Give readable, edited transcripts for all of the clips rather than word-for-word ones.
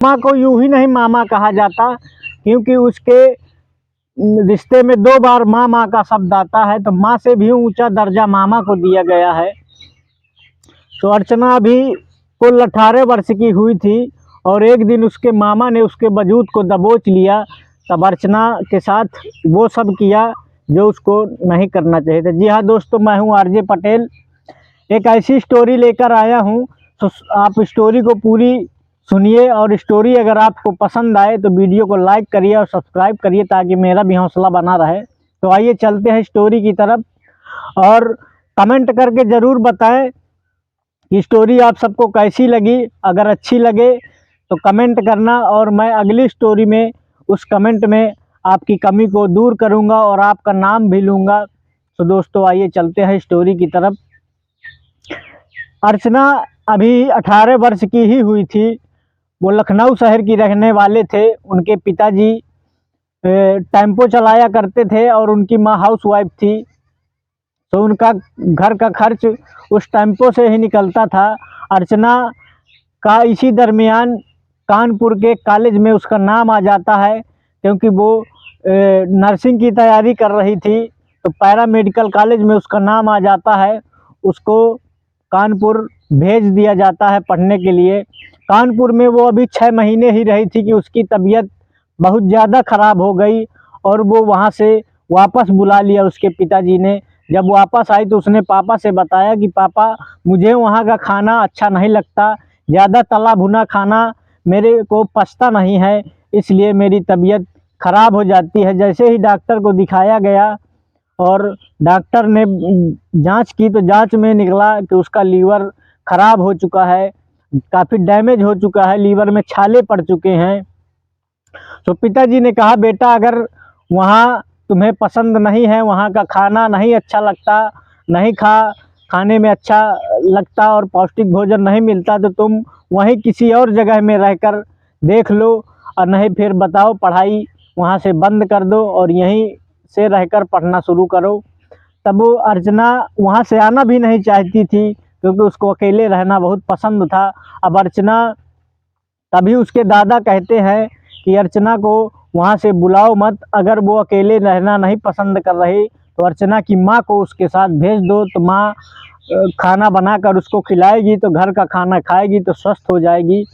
मामा को यूं ही नहीं मामा कहा जाता, क्योंकि उसके रिश्ते में 2 बार माँ माँ का शब्द आता है, तो माँ से भी ऊंचा दर्जा मामा को दिया गया है। तो अर्चना अभी कुल 18 वर्ष की हुई थी और एक दिन उसके मामा ने उसके वजूद को दबोच लिया। तब अर्चना के साथ वो सब किया जो उसको नहीं करना चाहिए था। जी हाँ दोस्तों, मैं हूँ आरजे पटेल। एक ऐसी स्टोरी लेकर आया हूँ, तो आप स्टोरी को पूरी सुनिए, और स्टोरी अगर आपको पसंद आए तो वीडियो को लाइक करिए और सब्सक्राइब करिए, ताकि मेरा भी हौसला बना रहे। तो आइए चलते हैं स्टोरी की तरफ, और कमेंट करके ज़रूर बताएं कि स्टोरी आप सबको कैसी लगी। अगर अच्छी लगे तो कमेंट करना, और मैं अगली स्टोरी में उस कमेंट में आपकी कमी को दूर करूंगा और आपका नाम भी लूँगा। तो दोस्तों आइए चलते हैं स्टोरी की तरफ। अर्चना अभी 18 वर्ष की ही हुई थी। वो लखनऊ शहर की रहने वाले थे। उनके पिताजी टेम्पो चलाया करते थे और उनकी माँ हाउस वाइफ थी, तो उनका घर का खर्च उस टेम्पो से ही निकलता था। अर्चना का इसी दरमियान कानपुर के कॉलेज में उसका नाम आ जाता है, क्योंकि वो नर्सिंग की तैयारी कर रही थी, तो पैरा मेडिकल कॉलेज में उसका नाम आ जाता है। उसको कानपुर भेज दिया जाता है पढ़ने के लिए। कानपुर में वो अभी 6 महीने ही रही थी कि उसकी तबीयत बहुत ज़्यादा ख़राब हो गई, और वो वहाँ से वापस बुला लिया उसके पिताजी ने। जब वापस आई तो उसने पापा से बताया कि पापा, मुझे वहाँ का खाना अच्छा नहीं लगता, ज़्यादा तला भुना खाना मेरे को पचता नहीं है, इसलिए मेरी तबीयत ख़राब हो जाती है। जैसे ही डॉक्टर को दिखाया गया और डॉक्टर ने जांच की, तो जांच में निकला कि उसका लीवर ख़राब हो चुका है, काफ़ी डैमेज हो चुका है, लीवर में छाले पड़ चुके हैं। तो पिताजी ने कहा, बेटा अगर वहाँ तुम्हें पसंद नहीं है, वहाँ का खाना नहीं अच्छा लगता, नहीं खाने में अच्छा लगता और पौष्टिक भोजन नहीं मिलता, तो तुम वहीं किसी और जगह में रहकर देख लो, और नहीं फिर बताओ पढ़ाई वहाँ से बंद कर दो और यहीं से रहकर पढ़ना शुरू करो। तब वो अर्चना वहाँ से आना भी नहीं चाहती थी, क्योंकि उसको अकेले रहना बहुत पसंद था। अब अर्चना, तभी उसके दादा कहते हैं कि अर्चना को वहाँ से बुलाओ मत, अगर वो अकेले रहना नहीं पसंद कर रही तो अर्चना की माँ को उसके साथ भेज दो, तो माँ खाना बनाकर उसको खिलाएगी, तो घर का खाना खाएगी तो स्वस्थ हो जाएगी।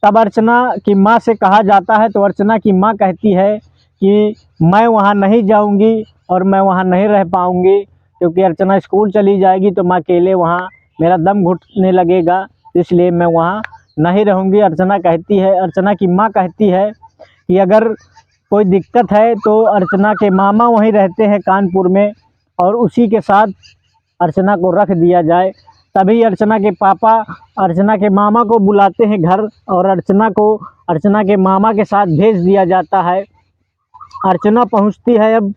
तब अर्चना की माँ से कहा जाता है, तो अर्चना की माँ कहती है कि मैं वहाँ नहीं जाऊँगी और मैं वहाँ नहीं रह पाऊँगी, क्योंकि अर्चना स्कूल चली जाएगी तो मैं अकेले वहाँ मेरा दम घुटने लगेगा, इसलिए मैं वहाँ नहीं रहूँगी। अर्चना की माँ कहती है कि अगर कोई दिक्कत है तो अर्चना के मामा वहीं रहते हैं कानपुर में, और उसी के साथ अर्चना को रख दिया जाए। तभी अर्चना के पापा अर्चना के मामा को बुलाते हैं घर, और अर्चना को अर्चना के मामा के साथ भेज दिया जाता है। अर्चना पहुंचती है अब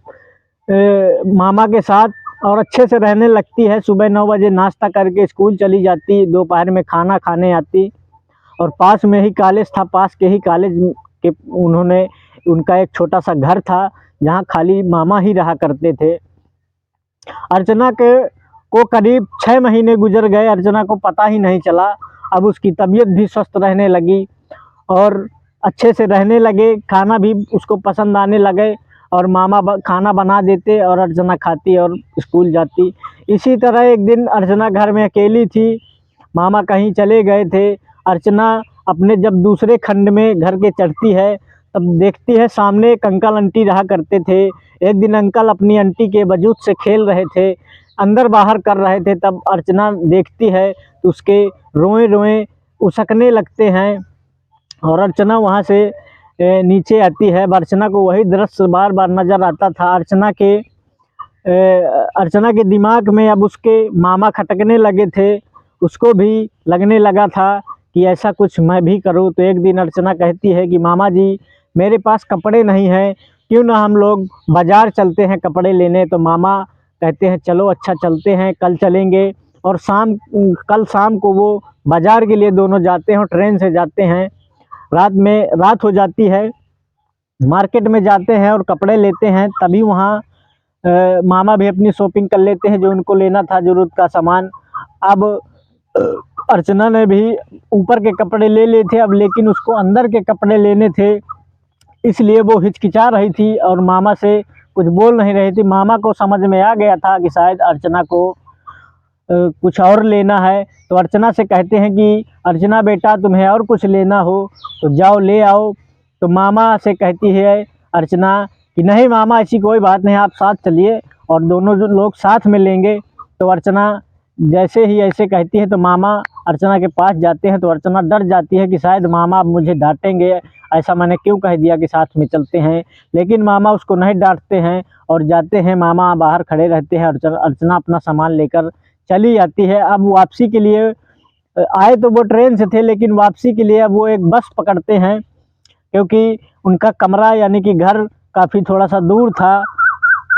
मामा के साथ, और अच्छे से रहने लगती है। सुबह 9 बजे नाश्ता करके स्कूल चली जाती, दोपहर में खाना खाने आती, और पास में ही कॉलेज था, पास के ही कॉलेज के उनका एक छोटा सा घर था, जहाँ खाली मामा ही रहा करते थे। अर्चना के को करीब 6 महीने गुजर गए, अर्चना को पता ही नहीं चला। अब उसकी तबीयत भी स्वस्थ रहने लगी और अच्छे से रहने लगे, खाना भी उसको पसंद आने लगे, और मामा खाना बना देते और अर्चना खाती और स्कूल जाती। इसी तरह एक दिन अर्चना घर में अकेली थी, मामा कहीं चले गए थे। अर्चना अपने जब दूसरे खंड में घर के चढ़ती है, तब देखती है सामने एक अंकल आंटी रहा करते थे। एक दिन अंकल अपनी आंटी के वजूद से खेल रहे थे, अंदर बाहर कर रहे थे। तब अर्चना देखती है तो उसके रोए रोए उसकने लगते हैं, और अर्चना वहाँ से नीचे आती है। अर्चना को वही दृश्य बार बार नज़र आता था। अर्चना के दिमाग में अब उसके मामा खटकने लगे थे, उसको भी लगने लगा था कि ऐसा कुछ मैं भी करूं। तो एक दिन अर्चना कहती है कि मामा जी, मेरे पास कपड़े नहीं हैं, क्यों ना हम लोग बाज़ार चलते हैं कपड़े लेने। तो मामा कहते हैं चलो अच्छा चलते हैं, कल चलेंगे। और कल शाम को वो बाज़ार के लिए दोनों जाते हैं, और ट्रेन से जाते हैं। रात हो जाती है, मार्केट में जाते हैं और कपड़े लेते हैं। तभी वहाँ मामा भी अपनी शॉपिंग कर लेते हैं, जो उनको लेना था ज़रूरत का सामान। अब अर्चना ने भी ऊपर के कपड़े ले लिए थे अब, लेकिन उसको अंदर के कपड़े लेने थे, इसलिए वो हिचकिचा रही थी और मामा से कुछ बोल नहीं रही थी। मामा को समझ में आ गया था कि शायद अर्चना को कुछ और लेना है, तो अर्चना से कहते हैं कि अर्चना बेटा तुम्हें और कुछ लेना हो तो जाओ ले आओ। तो मामा से कहती है अर्चना कि नहीं मामा ऐसी कोई बात नहीं, आप साथ चलिए और दोनों जो लोग साथ में लेंगे। तो अर्चना जैसे ही ऐसे कहती है तो मामा अर्चना के पास जाते हैं, तो अर्चना डर जाती है कि शायद मामा अब मुझे डांटेंगे, ऐसा मैंने क्यों कह दिया कि साथ में चलते हैं। लेकिन मामा उसको नहीं डांटते हैं और जाते हैं, मामा बाहर खड़े रहते हैं। अर्चना अपना सामान लेकर चली जाती है। अब वापसी के लिए आए तो वो ट्रेन से थे, लेकिन वापसी के लिए अब वो एक बस पकड़ते हैं, क्योंकि उनका कमरा यानी कि घर काफ़ी थोड़ा सा दूर था,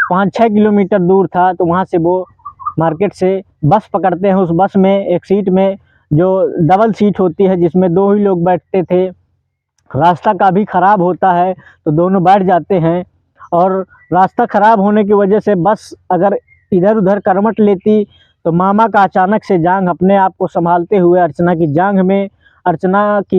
5-6 किलोमीटर दूर था। तो वहाँ से वो मार्केट से बस पकड़ते हैं। उस बस में एक सीट में जो डबल सीट होती है जिसमें 2 ही लोग बैठते थे, रास्ता काफ़ी ख़राब होता है तो दोनों बैठ जाते हैं। और रास्ता ख़राब होने की वजह से बस अगर इधर उधर करवट लेती तो मामा का अचानक से जांघ, अपने आप को संभालते हुए अर्चना की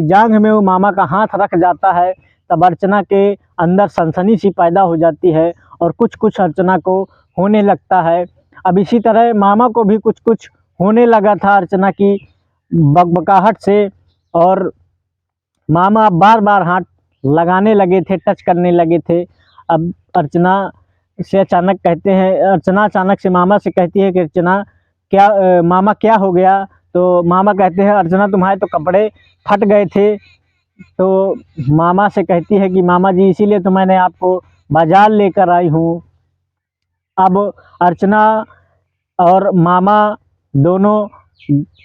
जांघ में वो मामा का हाथ रख जाता है। तब अर्चना के अंदर सनसनी सी पैदा हो जाती है और कुछ कुछ अर्चना को होने लगता है। अब इसी तरह मामा को भी कुछ कुछ होने लगा था अर्चना की बकबकाहट से, और मामा बार बार हाथ लगाने लगे थे, टच करने लगे थे। अब अर्चना से अचानक कहते हैं, अर्चना अचानक से मामा से कहती है कि अर्चना मामा क्या हो गया। तो मामा कहते हैं अर्चना तुम्हारे तो कपड़े फट गए थे। तो मामा से कहती है कि मामा जी इसीलिए तो मैंने आपको बाजार लेकर आई हूँ। अब अर्चना और मामा दोनों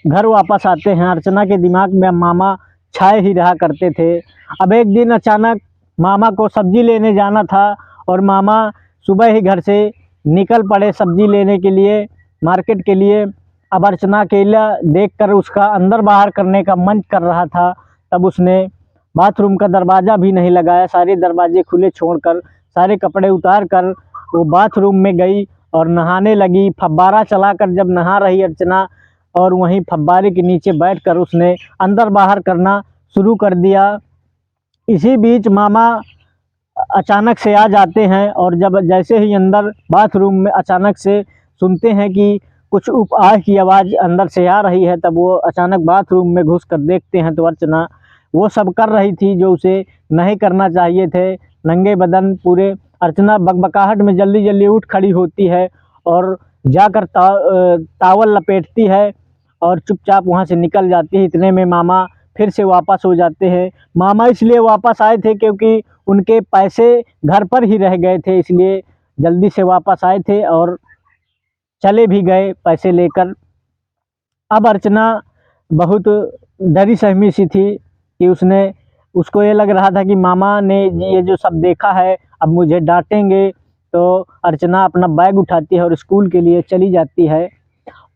घर वापस आते हैं। अर्चना के दिमाग में मामा छाए ही रहा करते थे। अब एक दिन अचानक मामा को सब्जी लेने जाना था और मामा सुबह ही घर से निकल पड़े सब्जी लेने के लिए, मार्केट के लिए। अब अर्चना अकेला देखकर उसका अंदर बाहर करने का मन कर रहा था। तब उसने बाथरूम का दरवाज़ा भी नहीं लगाया, सारे दरवाजे खुले छोड़कर, सारे कपड़े उतार कर वो बाथरूम में गई और नहाने लगी। फव्वारा चलाकर जब नहा रही अर्चना, और वहीं फव्वारे के नीचे बैठकर उसने अंदर बाहर करना शुरू कर दिया। इसी बीच मामा अचानक से आ जाते हैं और जब जैसे ही अंदर बाथरूम में अचानक से सुनते हैं कि कुछ आह की आवाज़ अंदर से आ रही है, तब वो अचानक बाथरूम में घुस कर देखते हैं तो अर्चना वो सब कर रही थी जो उसे नहीं करना चाहिए थे। नंगे बदन पूरे अर्चना बकबकाहट में जल्दी जल्दी उठ खड़ी होती है और जाकर टावल लपेटती है और चुपचाप वहाँ से निकल जाती है। इतने में मामा फिर से वापस हो जाते हैं। मामा इसलिए वापस आए थे क्योंकि उनके पैसे घर पर ही रह गए थे, इसलिए जल्दी से वापस आए थे और चले भी गए पैसे लेकर। अब अर्चना बहुत डरी सहमी सी थी कि उसको ये लग रहा था कि मामा ने ये जो सब देखा है अब मुझे डांटेंगे। तो अर्चना अपना बैग उठाती है और स्कूल के लिए चली जाती है।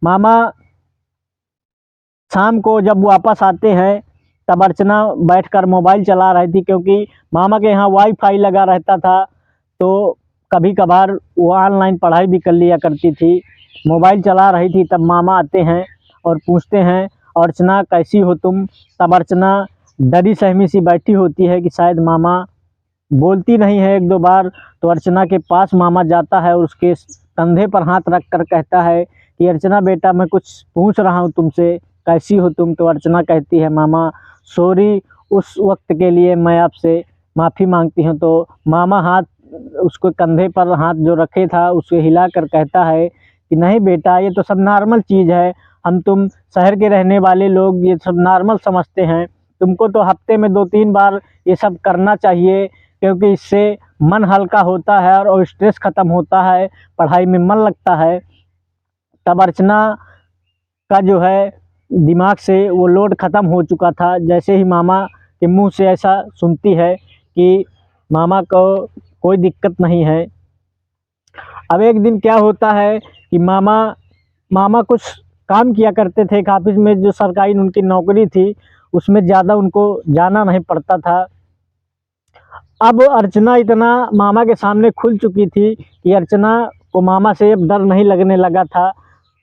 मामा शाम को जब वापस आते हैं तब अर्चना बैठकर मोबाइल चला रही थी, क्योंकि मामा के यहाँ वाईफाई लगा रहता था तो कभी कभार वो ऑनलाइन पढ़ाई भी कर लिया करती थी। मोबाइल चला रही थी तब मामा आते हैं और पूछते हैं अर्चना कैसी हो तुम। तब अर्चना डरी सहमी सी बैठी होती है कि शायद मामा, बोलती नहीं है एक दो बार। तो अर्चना के पास मामा जाता है और उसके कंधे पर हाथ रख कर कहता है कि अर्चना बेटा मैं कुछ पूछ रहा हूँ तुमसे, कैसी हो तुम। तो अर्चना कहती है मामा सॉरी, उस वक्त के लिए मैं आपसे माफ़ी मांगती हूँ। तो मामा हाथ उसको कंधे पर हाथ जो रखे था उसे हिलाकर कहता है कि नहीं बेटा ये तो सब नॉर्मल चीज़ है, हम तुम शहर के रहने वाले लोग ये सब नॉर्मल समझते हैं, तुमको तो हफ्ते में 2-3 बार ये सब करना चाहिए, क्योंकि इससे मन हल्का होता है और स्ट्रेस ख़त्म होता है, पढ़ाई में मन लगता है। तब अर्चना का जो है दिमाग से वो लोड ख़त्म हो चुका था। जैसे ही मामा के मुंह से ऐसा सुनती है कि मामा को कोई दिक्कत नहीं है। अब एक दिन क्या होता है कि मामा कुछ काम किया करते थे ऑफिस में, जो सरकारी उनकी नौकरी थी उसमें ज़्यादा उनको जाना नहीं पड़ता था। अब अर्चना इतना मामा के सामने खुल चुकी थी कि अर्चना को मामा से अब डर नहीं लगने लगा था।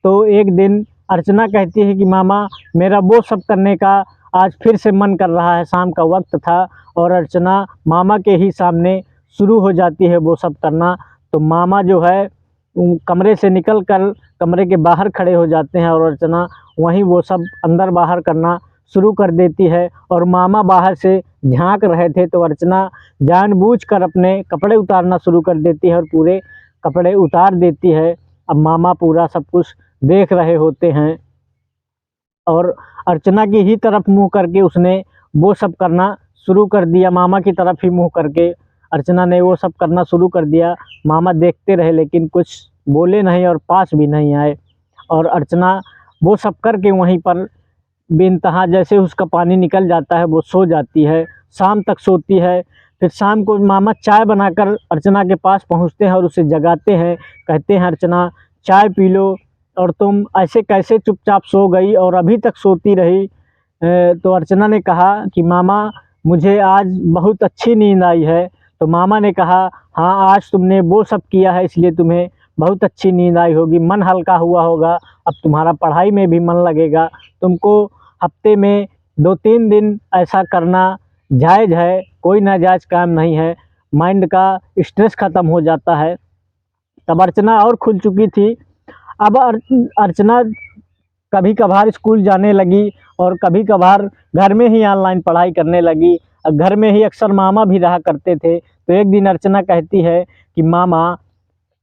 तो एक दिन अर्चना कहती है कि मामा मेरा वो सब करने का आज फिर से मन कर रहा है। शाम का वक्त था और अर्चना मामा के ही सामने शुरू हो जाती है वो सब करना। तो मामा जो है कमरे से निकल कर कमरे के बाहर खड़े हो जाते हैं और अर्चना वहीं वो सब अंदर बाहर करना शुरू कर देती है। और मामा बाहर से झांक रहे थे तो अर्चना जानबूझकर अपने कपड़े उतारना शुरू कर देती है और पूरे कपड़े उतार देती है। अब मामा पूरा सब कुछ देख रहे होते हैं और अर्चना की ही तरफ मुंह करके उसने वो सब करना शुरू कर दिया। मामा की तरफ ही मुंह करके अर्चना ने वो सब करना शुरू कर दिया। मामा देखते रहे लेकिन कुछ बोले नहीं और पास भी नहीं आए। और अर्चना वो सब करके वहीं पर बेइंतहा जैसे उसका पानी निकल जाता है वो सो जाती है। शाम तक सोती है। फिर शाम को मामा चाय बनाकर अर्चना के पास पहुंचते हैं और उसे जगाते हैं। कहते हैं अर्चना चाय पी लो, और तुम ऐसे कैसे चुपचाप सो गई और अभी तक सोती रही। तो अर्चना ने कहा कि मामा मुझे आज बहुत अच्छी नींद आई है। तो मामा ने कहा हाँ, आज तुमने वो सब किया है इसलिए तुम्हें बहुत अच्छी नींद आई होगी, मन हल्का हुआ होगा, अब तुम्हारा पढ़ाई में भी मन लगेगा। तुमको हफ्ते में 2-3 दिन ऐसा करना जायज़ है, कोई नाजायज़ काम नहीं है, माइंड का स्ट्रेस ख़त्म हो जाता है। तब अर्चना और खुल चुकी थी। अब अर्चना कभी कभार स्कूल जाने लगी और कभी कभार घर में ही ऑनलाइन पढ़ाई करने लगी। घर में ही अक्सर मामा भी रहा करते थे। तो एक दिन अर्चना कहती है कि मामा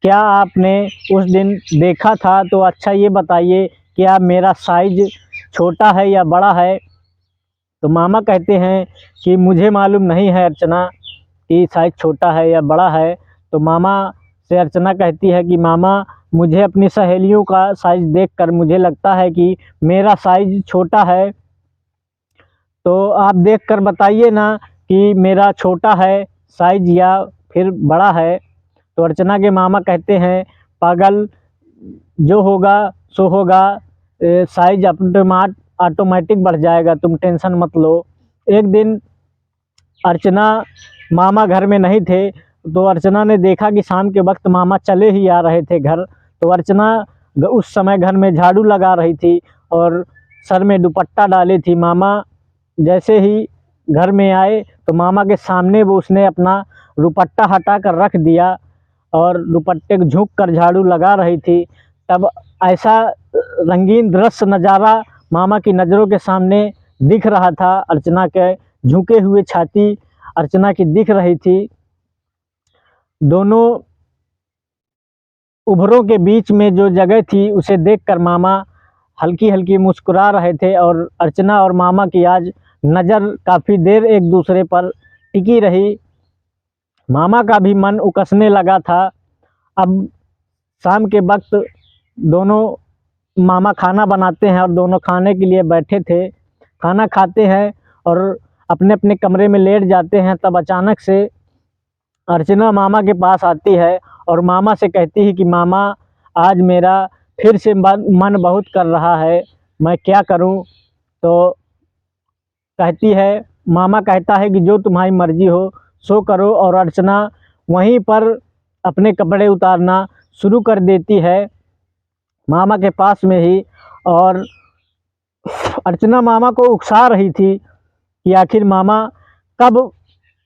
क्या आपने उस दिन देखा था, तो अच्छा ये बताइए क्या मेरा साइज छोटा है या बड़ा है। तो मामा कहते हैं कि मुझे मालूम नहीं है अर्चना कि साइज छोटा है या बड़ा है। तो मामा से अर्चना कहती है कि मामा मुझे अपनी सहेलियों का साइज देखकर मुझे लगता है कि मेरा साइज छोटा है, तो आप देखकर बताइए ना कि मेरा छोटा है साइज या फिर बड़ा है। तो अर्चना के मामा कहते हैं पागल, जो होगा सो होगा, साइज ऑटोमेटिक बढ़ जाएगा, तुम टेंशन मत लो। एक दिन अर्चना मामा घर में नहीं थे तो अर्चना ने देखा कि शाम के वक्त मामा चले ही आ रहे थे घर। तो अर्चना उस समय घर में झाड़ू लगा रही थी और सर में दुपट्टा डाली थी। मामा जैसे ही घर में आए तो मामा के सामने वो उसने अपना दुपट्टा हटा कर रख दिया और दुपट्टे को झुक कर झाड़ू लगा रही थी। तब ऐसा रंगीन दृश्य नज़ारा मामा की नज़रों के सामने दिख रहा था। अर्चना के झुके हुए छाती अर्चना की दिख रही थी। दोनों उभरों के बीच में जो जगह थी उसे देखकर मामा हल्की हल्की मुस्कुरा रहे थे और अर्चना और मामा की आज नज़र काफ़ी देर एक दूसरे पर टिकी रही। मामा का भी मन उकसने लगा था। अब शाम के वक्त दोनों मामा खाना बनाते हैं और दोनों खाने के लिए बैठे थे। खाना खाते हैं और अपने अपने कमरे में लेट जाते हैं। तब अचानक से अर्चना मामा के पास आती है और मामा से कहती है कि मामा आज मेरा फिर से मन बहुत कर रहा है, मैं क्या करूं। तो कहती है, मामा कहता है कि जो तुम्हारी मर्जी हो सो करो। और अर्चना वहीं पर अपने कपड़े उतारना शुरू कर देती है मामा के पास में ही। और अर्चना मामा को उकसा रही थी कि आखिर मामा कब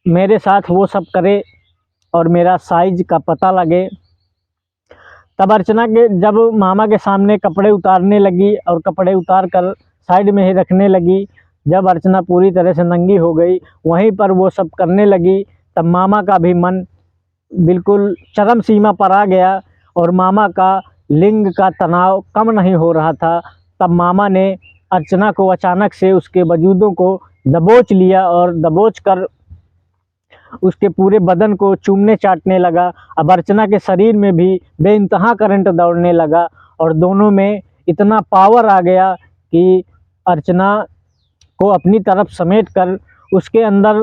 मेरे साथ वो सब करे और मेरा साइज का पता लगे। तब अर्चना के जब मामा के सामने कपड़े उतारने लगी और कपड़े उतार कर साइड में ही रखने लगी, जब अर्चना पूरी तरह से नंगी हो गई वहीं पर वो सब करने लगी, तब मामा का भी मन बिल्कुल चरम सीमा पर आ गया और मामा का लिंग का तनाव कम नहीं हो रहा था। तब मामा ने अर्चना को अचानक से उसके वजूदों को दबोच लिया और दबोच कर उसके पूरे बदन को चूमने चाटने लगा। अब अर्चना के शरीर में भी बेइंतहा करंट दौड़ने लगा और दोनों में इतना पावर आ गया कि अर्चना को अपनी तरफ समेट कर उसके अंदर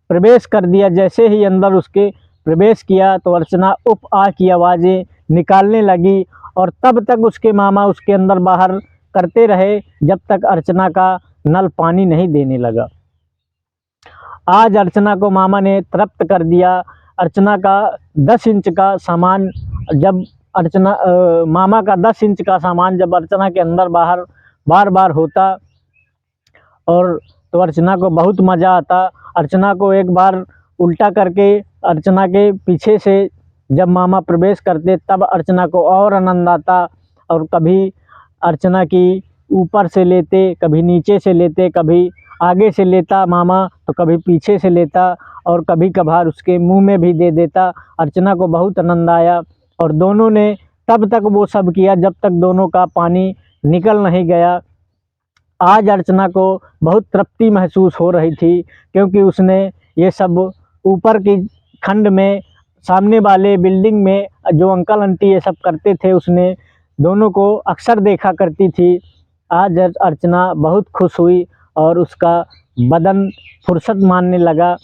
प्रवेश कर दिया। जैसे ही अंदर उसके प्रवेश किया तो अर्चना उफ आ की आवाज़ें निकालने लगी और तब तक उसके मामा उसके अंदर बाहर करते रहे जब तक अर्चना का नल पानी नहीं देने लगा। आज अर्चना को मामा ने तृप्त कर दिया। अर्चना का 10 इंच का सामान जब अर्चना मामा का 10 इंच का सामान जब अर्चना के अंदर बाहर बार बार होता और तो अर्चना को बहुत मज़ा आता। अर्चना को एक बार उल्टा करके अर्चना के पीछे से जब मामा प्रवेश करते तब अर्चना को और आनंद आता। और कभी अर्चना की ऊपर से लेते, कभी नीचे से लेते, कभी आगे से लेता मामा तो कभी पीछे से लेता और कभी कभार उसके मुंह में भी दे देता। अर्चना को बहुत आनंद आया और दोनों ने तब तक वो सब किया जब तक दोनों का पानी निकल नहीं गया। आज अर्चना को बहुत तृप्ति महसूस हो रही थी क्योंकि उसने ये सब ऊपर की खंड में सामने वाले बिल्डिंग में जो अंकल आंटी ये सब करते थे उसने दोनों को अक्सर देखा करती थी। आज अर्चना बहुत खुश हुई और उसका बदन फुर्सत मानने लगा।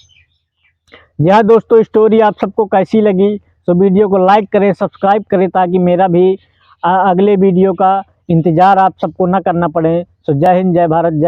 यह दोस्तों स्टोरी आप सबको कैसी लगी तो वीडियो को लाइक करें, सब्सक्राइब करें ताकि मेरा भी अगले वीडियो का इंतज़ार आप सबको ना करना पड़े। जय हिंद, जय भारत, जय